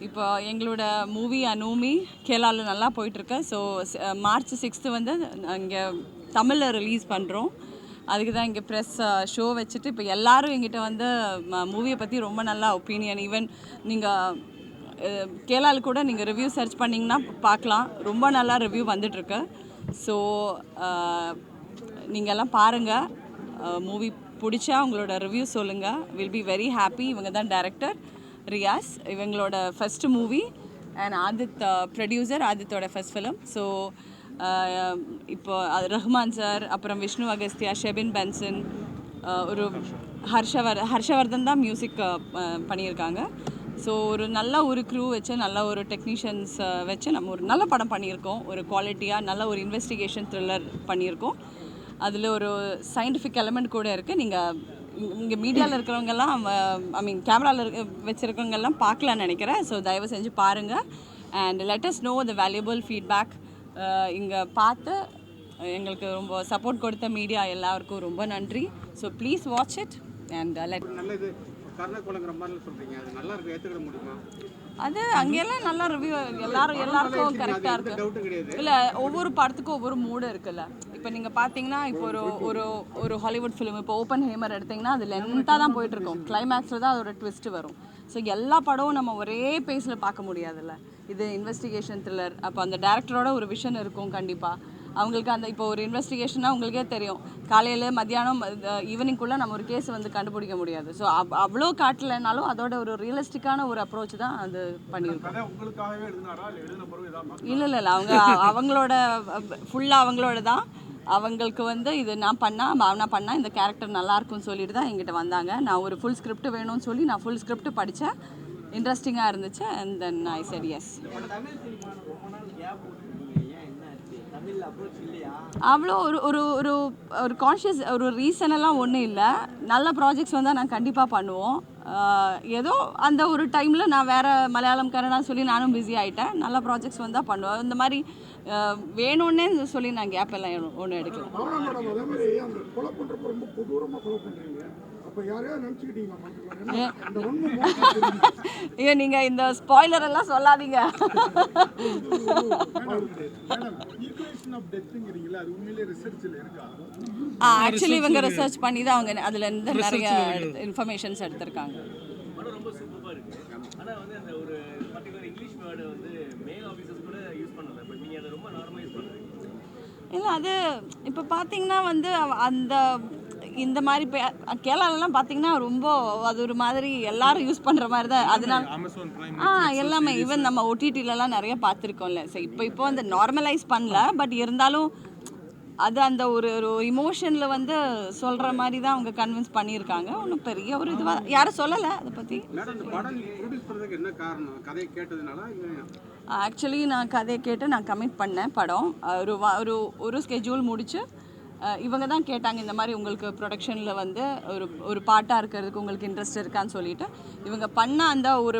இப்போ எங்களோட மூவி அனூமி கேரளாவில் நல்லா போயிட்டுருக்கு. ஸோ மார்ச் 6 வந்து இங்கே தமிழில் ரிலீஸ் பண்ணுறோம். அதுக்கு தான் இங்கே ப்ரெஸ் ஷோ வச்சுட்டு இப்போ எல்லோரும் எங்கிட்ட வந்து மூவியை பற்றி ரொம்ப நல்லா ஒப்பீனியன், ஈவன் நீங்கள் கேரளாவில் கூட நீங்கள் ரிவ்யூ சர்ச் பண்ணிங்கன்னா பார்க்கலாம், ரொம்ப நல்லா ரிவ்யூ வந்துட்டுருக்கு. ஸோ நீங்கள் எல்லாம் பாருங்கள், மூவி பிடிச்சா உங்களோட ரிவ்யூ சொல்லுங்கள். Will be very happy. இவங்க தான் டைரக்டர் ரியாஸ், இவங்களோட first movie, and Aadith producer, ஆதித்தோட ஃபஸ்ட் ஃபிலிம். ஸோ இப்போ ரஹ்மான் சார், அப்புறம் விஷ்ணு அகஸ்தியா, ஷெபின் பென்சன், ஒரு ஹர்ஷவர்தன் தான் மியூசிக் பண்ணியிருக்காங்க. ஸோ ஒரு நல்ல ஒரு க்ரூ வச்சு, நல்ல ஒரு டெக்னீஷியன்ஸ் வச்சு நம்ம ஒரு நல்ல படம் பண்ணியிருக்கோம். ஒரு குவாலிட்டியாக நல்ல ஒரு இன்வெஸ்டிகேஷன் த்ரில்லர் பண்ணியிருக்கோம். அதில் ஒரு சயின்டிஃபிக் எலமெண்ட் கூட இருக்குது. நீங்கள் இங்கே மீடியாவில் இருக்கிறவங்கெல்லாம், ஐ மீன் கேமராவில் வச்சுருக்கவங்கெல்லாம் பார்க்கலான்னு நினைக்கிறேன். ஸோ தயவு செஞ்சு பாருங்கள் and let us know the valuable feedback. இங்கே பார்த்து எங்களுக்கு ரொம்ப சப்போர்ட் கொடுத்த மீடியா எல்லாருக்கும் ரொம்ப நன்றி. So please watch it and let. அது அங்கெல்லாம் நல்லா ரிவ்யூ, எல்லாருக்கும் கரெக்டாக இருக்குது. இல்லை, ஒவ்வொரு படத்துக்கும் ஒவ்வொரு மூடு இருக்குல்ல. இப்போ நீங்கள் பார்த்தீங்கன்னா, இப்போ ஒரு ஹாலிவுட் ஃபிலிம், இப்போ ஓப்பன் ஹேமர் எடுத்திங்கன்னா அது லென்த்தாக தான் போயிட்டுருக்கோம். கிளைமேக்ஸில் தான் அதோட ட்விஸ்ட்டு வரும். ஸோ எல்லா படமும் நம்ம ஒரே பேஸில் பார்க்க முடியாதுல்ல. இது இன்வெஸ்டிகேஷன் த்ரில்லர். அப்போ அந்த டேரக்டரோட ஒரு விஷன் இருக்கும் கண்டிப்பாக. அவங்களுக்கு அந்த இப்போ ஒரு இன்வெஸ்டிகேஷனாக உங்களுக்கே தெரியும், காலையில் மத்தியானம் ஈவினிங்குள்ளே நம்ம ஒரு கேஸ் வந்து கண்டுபிடிக்க முடியாது. ஸோ அவ்வளோ காட்டலைனாலும் அதோட ஒரு ரியலிஸ்டிக்கான ஒரு அப்ரோச் தான் அது பண்ணியிருக்கோம். இல்லை, அவங்களோட ஃபுல்லாக அவங்களோட தான். அவங்களுக்கு வந்து இது நான் பண்ணால் இந்த கேரக்டர் நல்லாயிருக்கும்னு சொல்லிட்டு தான் எங்கிட்ட வந்தாங்க. நான் ஒரு ஃபுல் ஸ்கிரிப்ட் வேணும்னு சொல்லி நான் ஃபுல் ஸ்கிரிப்ட் படித்தேன். இன்ட்ரெஸ்டிங்காக இருந்துச்சு. And then I said yes. அவ்வளோ ஒரு கான்ஷியஸ் ஒரு ரீசனெல்லாம் ஒன்றும் இல்லை. நல்ல ப்ராஜெக்ட்ஸ் வந்தால் நான் கண்டிப்பாக பண்ணுவோம். ஏதோ அந்த ஒரு டைமில் நான் வேறு மலையாளம் கன்னடா சொல்லி நானும் பிஸி ஆகிட்டேன். நல்ல ப்ராஜெக்ட்ஸ் வந்தால் பண்ணுவேன். இந்த மாதிரி வேணும்னே சொல்லி நான் கேப் எல்லாம் ஒன்றும் எடுக்கலாம். ஏன் நீங்கள் இந்த ஸ்பாய்லர் எல்லாம் சொல்லாதீங்க. ஆக்சுவலி இவங்க ரிசர்ச் பண்ணி தான் அவங்க அதுல இருந்து நிறைய இன்ஃபர்மேஷன்ஸ் எடுத்திருக்காங்க. இல்லை, அது இப்போ பார்த்தீங்கன்னா வந்து அந்த இந்த மாதிரி கேரளாலலாம் பார்த்தீங்கன்னா ரொம்ப அது ஒரு மாதிரி எல்லாரும் யூஸ் பண்ணுற மாதிரி தான். அதனால எல்லாமே ஈவன் நம்ம ஓடிடிலலாம் நிறைய பார்த்துருக்கோம்ல. ஸோ இப்போ அந்த நார்மலைஸ் பண்ணல, பட் இருந்தாலும் அது அந்த ஒரு இமோஷனில் வந்து சொல்கிற மாதிரி தான் அவங்க கன்வின்ஸ் பண்ணியிருக்காங்க. ஒன்றும் பெரிய ஒரு இதுவாக யாரும் சொல்லலை அதை பற்றி. ஆக்சுவலி நான் கதையை கேட்டு நான் கமிட் பண்ணேன் படம். ஒரு ஸ்கெட்யூல் முடித்து இவங்க தான் கேட்டாங்க, இந்த மாதிரி உங்களுக்கு ப்ரொடக்ஷனில் வந்து ஒரு பாட்டாக இருக்கிறதுக்கு உங்களுக்கு இன்ட்ரெஸ்ட் இருக்கான்னு சொல்லிட்டு இவங்க பண்ண அந்த ஒரு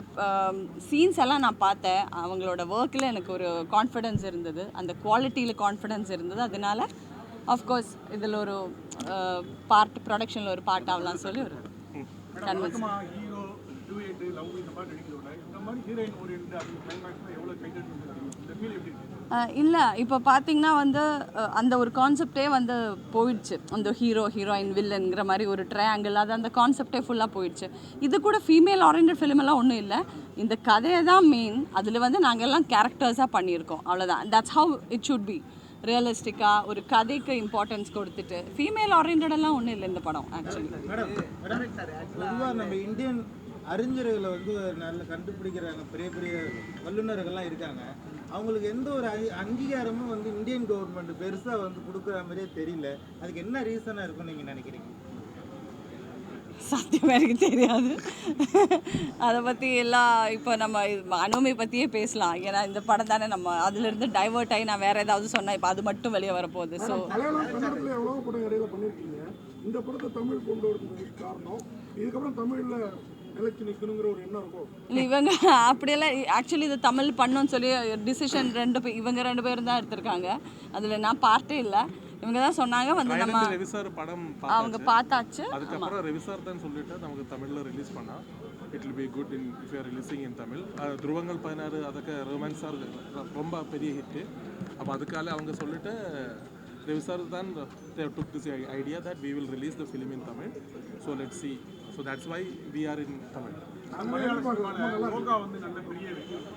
சீன்ஸ் எல்லாம் நான் பார்த்தேன். அவங்களோட ஒர்க்கில் எனக்கு ஒரு கான்ஃபிடென்ஸ் இருந்தது, அந்த குவாலிட்டியில் கான்ஃபிடென்ஸ் இருந்தது. அதனால ஆஃப்கோர்ஸ் இதில் ஒரு பார்ட் ப்ரொடக்ஷனில் ஒரு பார்ட் ஆகலாம்னு சொல்லி ஒரு கன்வின்ஸ். இல்லை, இப்போ பார்த்தீங்கன்னா வந்து அந்த ஒரு கான்செப்டே வந்து போயிடுச்சு. அந்த ஹீரோயின் வில்லன்கிற மாதிரி ஒரு ட்ரையாங்கிள், அது அந்த கான்செப்டே ஃபுல்லாக போயிடுச்சு. இது கூட ஃபீமேல் ஓரியன்டட் ஃபிலிம் எல்லாம் ஒன்றும் இல்லை. இந்த கதையை தான் மெயின். அதில் வந்து நாங்கள் எல்லாம் கேரக்டர்ஸாக பண்ணியிருக்கோம், அவ்வளோதான். That's how it should be. ரியலிஸ்டிக்காக ஒரு கதைக்கு இம்பார்ட்டன்ஸ் கொடுத்துட்டு ஃபீமேல் ஓரியன்டெல்லாம் ஒன்றும் இல்லை இந்த படம். ஆக்சுவலி நம்ம இந்தியன் அறிஞர்களை வந்து நல்ல கண்டுபிடிக்கிறாங்க, பெரிய பெரிய வல்லுநர்கள்லாம் இருக்காங்க. அவங்களுக்கு எந்த ஒரு அங்கீகாரமும் வந்து இந்தியன் கவர்மெண்ட் பெருசாக வந்து கொடுக்குற மாதிரியே தெரியல. அதுக்கு என்ன ரீசனாக இருக்கும்னு நீங்கள் நினைக்கிறீங்க? சத்தியமாக எனக்கு தெரியாது. அதை பற்றி எல்லாம் இப்போ நம்ம அனுமதி பற்றியே பேசலாம். ஏன்னா இந்த படம் தானே, நம்ம அதுலேருந்து டைவர்ட் ஆகி நான் வேறு ஏதாவது சொன்னேன், இப்போ அது மட்டும் வெளியே வரப்போகுது. ஸோ இந்த படத்தை தமிழ் கொண்டு வரதுக்கு காரணம் இதுக்கப்புறம் தமிழில் இல்லை, இவங்க அப்படியெல்லாம் ஆக்சுவலி இது தமிழ் பண்ணணும்னு சொல்லி டிசிஷன் இவங்க ரெண்டு பேரும் தான் எடுத்திருக்காங்க. அதில் நான் பார்ட்டே இல்லை. இவங்க தான் சொன்னாங்க வந்து நம்ம ரெவிசார் படம் அவங்க பார்த்தாச்சு. அதுக்கப்புறம் ரெவிசார் தான் சொல்லிட்டு நமக்கு தமிழில் ரிலீஸ் பண்ணா it will be good if you are releasing in Tamil. Dhruvangal 16 ಅದಕ್ಕೆ ரொமான்ஸ் சார் ரொம்ப பெரிய ஹிட். அப்போ அதுக்கால அவங்க சொல்லிட்டு Ravi sir then they took this idea that we will release the film in Tamil. So let's see. So that's why we are in Tamil. Yoga வந்து நல்ல பெரிய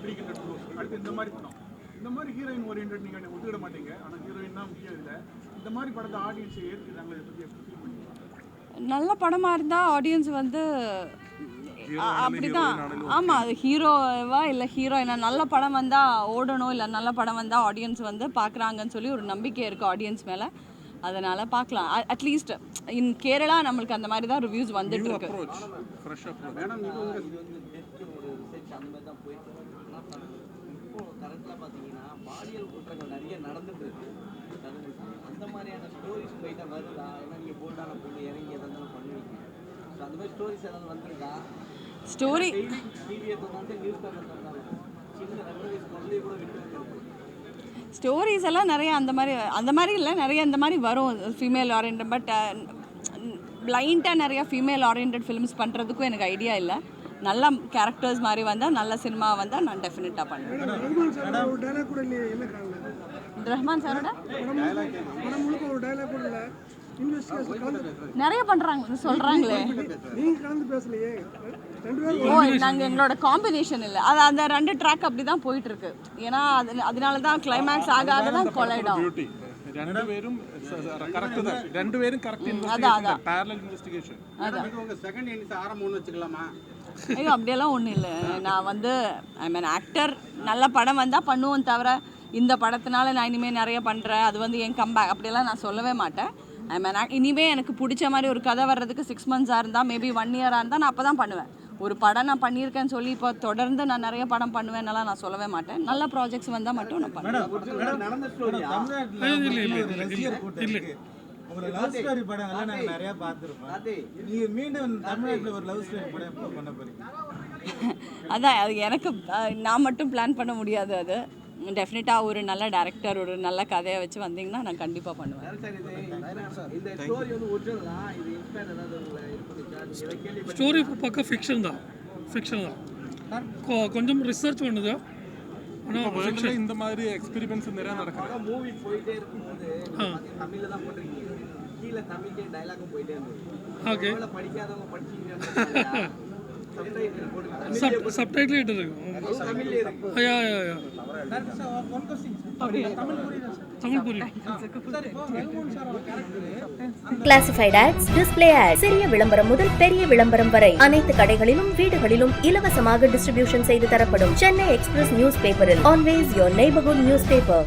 பிடிக்கின்ற அடுத்து இந்த மாதிரி படம் இந்த மாதிரி ஹீரோயின் ஓரியன்ட் நீங்கள் ஒத்துக்கிட மாட்டீங்க ஆனால் ஹீரோயின் தான் முக்கியம் இல்லை இந்த மாதிரி படத்தை ஆடியன்ஸ் ஏற்றுக்கிறாங்களே இதை பற்றி எப்படி ஃபீல் பண்ணுறீங்க? நல்ல படமாக இருந்தால் ஆடியன்ஸ் வந்து அப்படிதான். ஆமாம், அது ஹீரோவா இல்லை ஹீரோயினா நல்ல படம் வந்தால் ஓடணும், இல்லை நல்ல படம் வந்தால் ஆடியன்ஸ் வந்து பார்க்குறாங்கன்னு சொல்லி ஒரு நம்பிக்கை இருக்குது ஆடியன்ஸ் மேலே. அதனால் பார்க்கலாம். அட்லீஸ்ட் இன் கேரளா நம்மளுக்கு அந்த மாதிரி தான் ரிவ்யூஸ் வந்துட்டு இருக்கு. மேடம் இது உங்கள் கரண்ட்ல பார்த்தீங்கன்னா பாலியல் குற்றங்கள் நிறைய நடந்துட்டு இருக்கு. அந்த மாதிரியான ஸ்டோரிஸ் போயிட்டா வருதா? ஏன்னா நீங்கள் போல்டான பொண்ணு இறங்கி எதாவது பண்ணுவீங்க. ஸோ அந்த மாதிரி ஸ்டோரிஸ் ஏதாவது வந்திருக்கா? ஸ்டோரி டிவியை தந்தாண்டு நியூஸ் பேப்பர் தந்தாங்க சின்ன 2 வயசு குழந்தைய கூட விட்டு வந்துருக்கு. ஸ்டோரிஸ் எல்லாம் நிறைய அந்த மாதிரி இல்லை, நிறைய இந்த மாதிரி வரும் ஃபீமேல் ஓரியன்ட். பட் பிளைண்டாக நிறைய ஃபீமேல் ஓரியன்ட் ஃபிலிம்ஸ் பண்ணுறதுக்கும் எனக்கு ஐடியா இல்லை. நல்ல கேரக்டர்ஸ் மாதிரி வந்தால், நல்ல சினிமா வந்தால் நான் டெஃபினட்டாக பண்ணுவேன். ரஹ்மான் சாரோட நிறைய பண்ணுறாங்க சொல்கிறாங்களே. ஓ, நாங்கள் எங்களோட காம்பினேஷன் இல்லை, அது அந்த 2 ட்ராக் அப்படி தான் போயிட்டு இருக்கு. ஏன்னா அதனால தான் கிளைமேக்ஸ் ஆக தான் கொலைட் ஆகும். രണ്ടുപേരും കറക്റ്റ് പാരലൽ ഇൻവെസ്റ്റിഗേഷൻ. உங்க செகண்ட் இன்னிங்ஸ் ஆரம்பம்னு வச்சுக்கலாமா? ஐயோ, அப்படியெல்லாம் ஒன்றும் இல்லை. நான் வந்து ஐ மீன் ஆக்டர், நல்ல படம் வந்தால் பண்ணுவோம் தவிர இந்த படத்தினால நான் இனிமேல் நிறைய பண்ணுறேன், அது வந்து என் கம்பேக் அப்படியெல்லாம் நான் சொல்லவே மாட்டேன். ஐ மீன் இனிமேல் எனக்கு பிடிச்ச மாதிரி ஒரு கதை வர்றதுக்கு 6 months இருந்தால், மேபி 1 year இருந்தால் நான் அப்போ தான் பண்ணுவேன். ஒரு படம் நான் பண்ணியிருக்கேன்னு சொல்லி இப்போ தொடர்ந்து நான் நிறைய படம் பண்ணுவேன்னெல்லாம் நான் சொல்லவே மாட்டேன். நல்ல ப்ராஜெக்ட்ஸ் வந்தால் மட்டும் நான் பண்ணுவேன். நடந்த ஸ்டோரியா? ஒரு லவ் ஸ்டோரி படம் எல்லாம் நாங்கள் நிறைய பார்த்துருப்போம். நீங்க மீண்டும் தமிழ்நாட்டில் ஒரு லவ் ஸ்டோரி படம் எப்போ பண்ண போறீங்க? அதான், அது எனக்கு நான் மட்டும் பிளான் பண்ண முடியாது. அது டெஃபினட்டாக ஒரு நல்ல டேரக்டர், ஒரு நல்ல கதையை வச்சு வந்தீங்கன்னா நான் கண்டிப்பாக பண்ணுவேன். இந்த ஸ்டோரி வந்து ஒரிஜினலா இது இன்ஸ்பயர் ஏதாவது உங்களை இருக்குதா? ஸ்டோரி பக்கம் ஃபிக்ஷன் தான் கொஞ்சம் ரிசர்ச் பண்ணுது. ஆனால் இந்த மாதிரி எக்ஸ்பீரியன்ஸ் நிறைய நடக்கும். மூவி போயிட்டே இருக்கும்போது தமிழ்ல தான் போட்டிருக்கீங்க, கீழே தமிழ்லேயே டைலாகும் போயிட்டே இருந்தது. ஓகே, படிக்காதவங்க படிச்சீங்க சப்டைட்டில் இருக்கு. தமிழ்லேயே இருக்கு. ஐயா தமிழ் புரியும். கிளாசிஃபைட் ஆட்ஸ், டிஸ்ப்ளே ஆட்ஸ், சிறிய விளம்பரம் முதல் பெரிய விளம்பரம் வரை அனைத்து கடைகளிலும் வீடுகளிலும் இலவசமாக டிஸ்ட்ரிபியூஷன் செய்து தரப்படும். சென்னை எக்ஸ்பிரஸ் நியூஸ் பேப்பரில் always your neighbourhood news paper.